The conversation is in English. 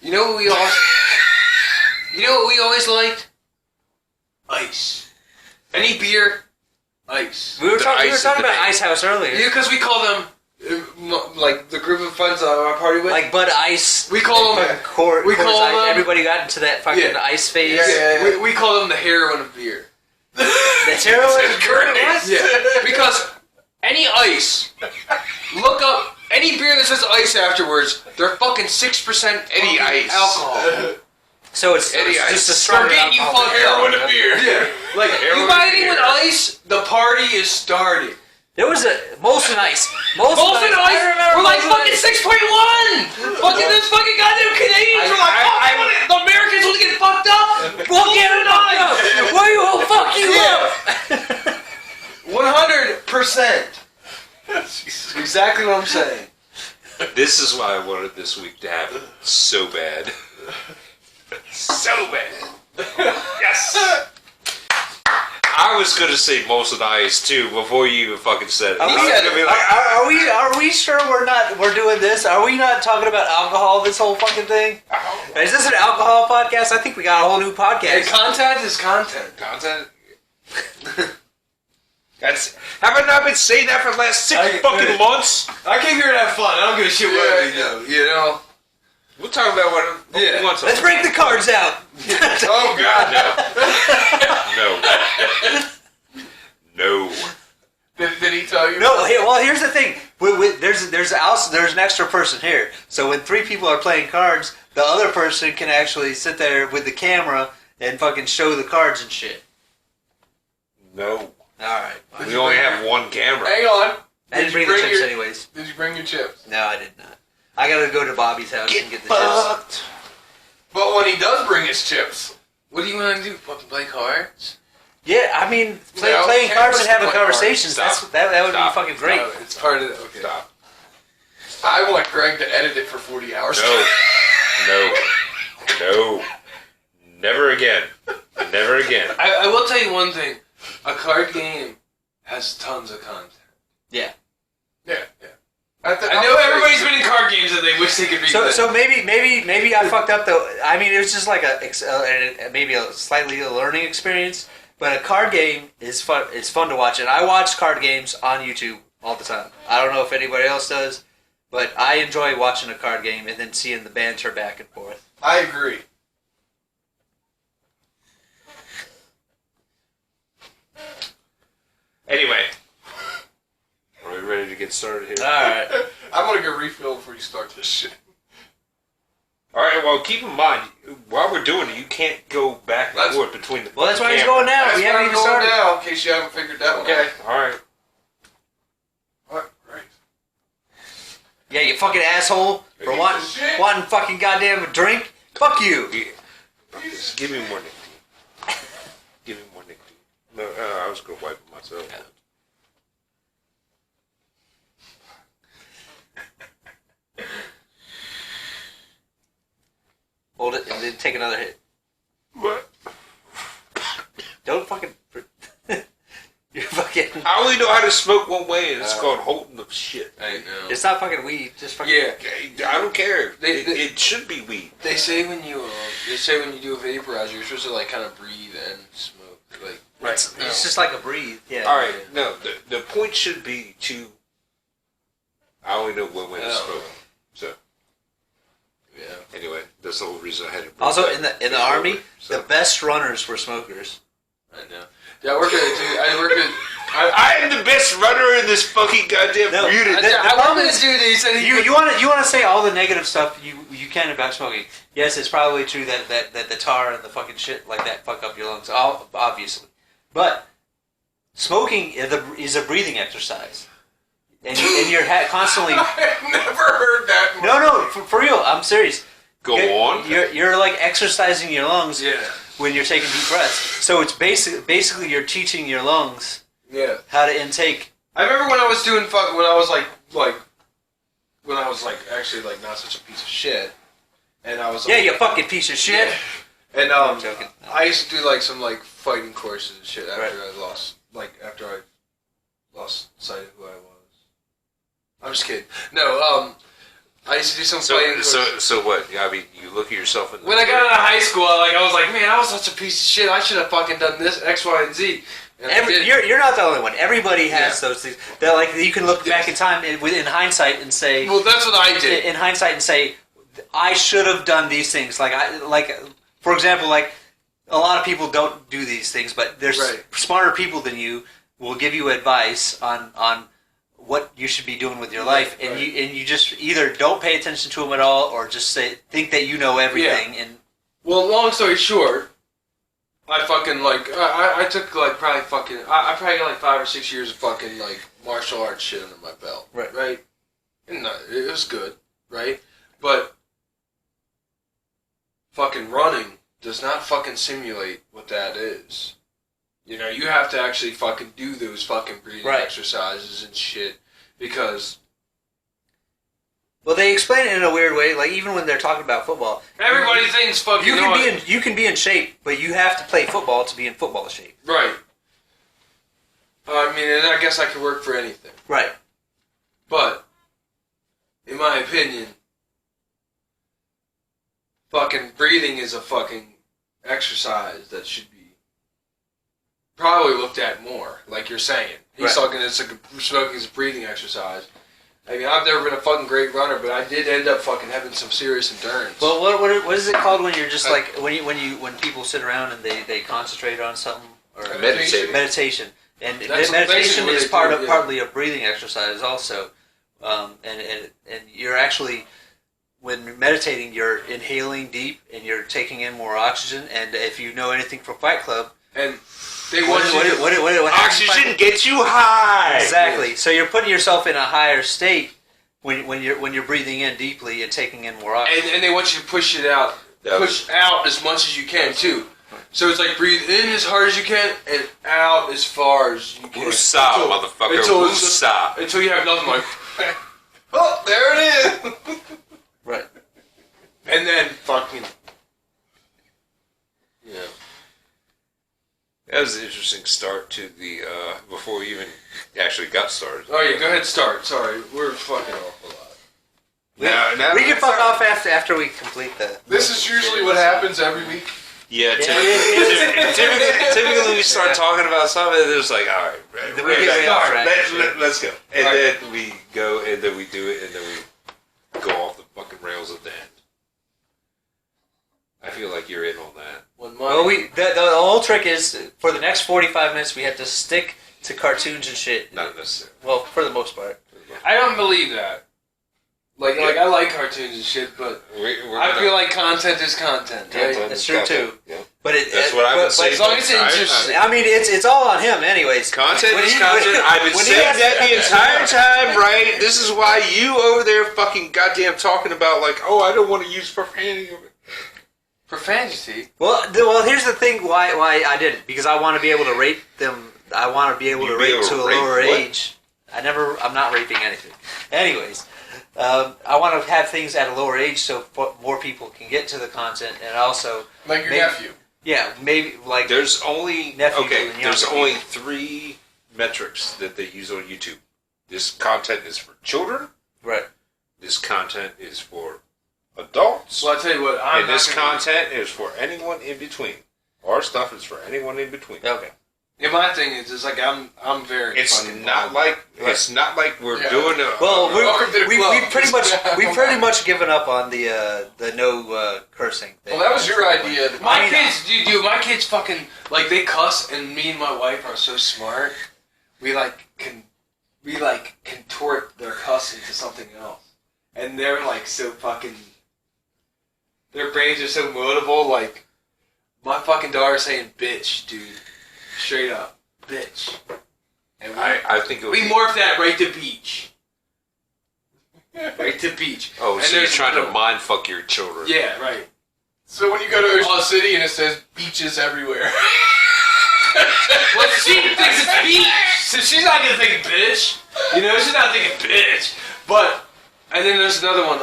You know what we always... You know what we always liked? Ice. Any beer, ice. We were talking about Ice House earlier. Yeah, because we call them, like, the group of friends I party with. Like Bud Ice. We call them... We call them... Everybody got into that fucking ice phase. Yeah. We call them the heroin of beer. That's heroin? Yeah. Because any ice, look up any beer that says ice afterwards, they're fucking 6% Any ice. alcohol. So it's just a stronger getting you alcohol. fucked Heroin of beer. Yeah. Like, you buy anything with ice, the party is started. There was a Molson Ice. Molson Ice. I remember we're like fucking 6.1. Fucking this fucking goddamn Canadians were like, the Americans will get fucked up. We'll get it up. We will fuck you up. 100%. Exactly what I'm saying. This is why I wanted this week to happen so bad. So bad. Yes. I was gonna say Molson Ice too before you even fucking said it. Are we sure we're doing this? Are we not talking about alcohol this whole fucking thing? Is this an alcohol podcast? I think we got a whole new podcast. Hey, content is content. Content. Have I not been saying that for the last 6 fucking months? I came here to have fun. I don't give a shit what we do. You know. We'll talk about what we want to. Let's break the cards out. Oh God, no. No. Did he tell you? No. Here's the thing. There's an extra person here. So when 3 people are playing cards, the other person can actually sit there with the camera and fucking show the cards and shit. No. All right. We only have one camera. Hang on. I didn't bring the chips anyways. Did you bring your chips? No, I did not. I gotta go to Bobby's house and get the chips. But when he does bring his chips, what do you want to do? Fucking play cards? Yeah, I mean, playing cards and having conversations, that would be fucking great. No, it's part of it. Okay. Stop. I want Greg to edit it for 40 hours. No. Never again. Never again. I will tell you one thing. A card game has tons of content. Yeah. I know everybody's been in card games and they wish they could be. So maybe I fucked up though. I mean, it was just like maybe a slightly learning experience. But a card game is fun. It's fun to watch, and I watch card games on YouTube all the time. I don't know if anybody else does, but I enjoy watching a card game and then seeing the banter back and forth. I agree. Anyway. Are we ready to get started here? Alright. I'm gonna go refill before you start this shit. Alright, well, keep in mind, while we're doing it, you can't go back and forth between the. Well, that's why he's going now. That's We haven't even started. now, in case you haven't figured that one out. Okay, alright. Alright, great. Yeah, you fucking asshole for wanting fucking goddamn drink. Fuck you. Yeah. Just give me more nicotine. Give me more nicotine. No, I was gonna wipe it myself. Hold it and then take another hit. What? Don't fucking... You're fucking... I only know how to smoke one way, and it's called holding the shit. I know. It's not fucking weed. Just fucking... Yeah. I don't care. It should be weed. They say when you do a vaporizer, you're supposed to like kind of breathe and smoke. Like Right. It's just like a breathe. Yeah. All right. No, the point should be to. I only know one way to smoke. So. Yeah. Anyway, that's the whole reason I had to. Also, in the army, the best runners were smokers. I know. Yeah, I work at. I am the best runner in this fucking goddamn unit. I wanted to do this. You want to say all the negative stuff you can about smoking. Yes, it's probably true that the tar and the fucking shit like that fuck up your lungs. Obviously, but smoking is a breathing exercise, and you're constantly. I've never heard that. No, for real. I'm serious. Go on. You're like exercising your lungs. Yeah. When you're taking deep breaths, so it's basically you're teaching your lungs. Yeah. How to intake. I remember when I was doing when I was actually not such a piece of shit, and I was yeah, you fucking piece of shit. Yeah. And I'm joking. I used to do some fighting courses and shit after I lost sight of who I was. I'm just kidding. No, I used to do some So, fighting. so what? I mean, you look at yourself in the When I got mirror. out of high school, I was like, man, I was such a piece of shit. I should have fucking done this, X, Y, and Z. And I did. You're not the only one. Everybody has Yeah. those things. That like you can look back in time in hindsight and say. Well, that's what I did. In hindsight, and say, I should have done these things. For example, like a lot of people don't do these things, but there's Right. smarter people than you will give you advice on what you should be doing with your life, and Right. you just either don't pay attention to them at all, or just think that you know everything. And Well, long story short, I fucking I took I probably got like 5 or 6 years of fucking like martial arts shit under my belt. Right. And it was good, right? But fucking running does not fucking simulate what that is. You know, you have to actually fucking do those fucking breathing Right. exercises and shit because well, they explain it in a weird way. Like even when they're talking about football, everybody thinks fucking you can be in shape, but you have to play football to be in football shape. right. I mean, and I guess I could work for anything. Right. But, in my opinion, fucking breathing is a fucking exercise that should be probably looked at more, like you're saying. He's Right. talking, smoking is a breathing exercise. I mean, I've never been a fucking great runner, but I did end up fucking having some serious endurance. Well, what is it called when you're just like when people sit around and they concentrate on something or meditation. And That's meditation basically is what they do, yeah. partly a breathing exercise also, and you're actually when meditating you're inhaling deep and you're taking in more oxygen. And if you know anything from Fight Club, and they want you to... what happens in Fight Oxygen Club? gets you high. Exactly. So you're putting yourself in a higher state when you're breathing in deeply and taking in more oxygen. And they want you to push it out. Push out as much as you can, too. So it's like breathe in as hard as you can and out as far as you can. Woosah, motherfucker. Woosah. Until you have nothing like... oh, there it is! Right. And then fucking... Yeah. That was an interesting start to the, before we even actually got started. Oh yeah, go ahead, start. Sorry, we're fucking off a lot. We can fuck off after we complete the... This is usually what happens every week. Yeah, typically we start talking about something and it's like, all right, Then we get way off track. let's go. And then we go and then we do it and then we go off the fucking rails at the end. I feel like you're in on that. Well, the whole trick is for the next 45 minutes we have to stick to cartoons and shit. Not necessarily. Well, for the most part. I don't believe that. Like I like cartoons and shit, but I feel like content is content. Right? That's true too. Yeah. But That's what I would say. as long as it's interesting. I mean, it's all on him, anyways. Content When is he- content. I've been when he saying has- that the entire time, right? This is why you over there fucking goddamn talking about like, oh, I don't want to use profanity. Profanity. Well, here's the thing. Why I did it because I want to be able to rate them. I want to be able to rate to a lower age. I'm not raping anything. Anyways. I want to have things at a lower age so more people can get to the content, and also Like your nephew. Yeah, maybe like There's only nephews okay. and There's younger only people. 3 metrics that they use on YouTube. This content is for children. Right. This content is for adults. Well, I tell you what, And this content is for anyone in between. Our stuff is for anyone in between. Okay. Yeah, my thing is, it's like I'm very. It's fucking not bald. like it's not like we're Yeah. doing a. Well, welcome to the we've club. pretty much given up on the no cursing thing. Well, that was your idea. My kids, dude, my kids fucking like they cuss, and me and my wife are so smart. We contort their cussing to something else, and they're like so fucking. Their brains are so mutable. Like my fucking daughter saying "bitch," dude, straight up, "bitch," and I think it would we be- morph that right to beach, right to beach. Oh, And so you're there's trying to no- mind fuck your children? Yeah, right. So when you go to Ocean City and it says beaches everywhere. Well, she thinks it's beach, so she's not gonna think bitch. You know, she's not thinking bitch. But, and then there's another one.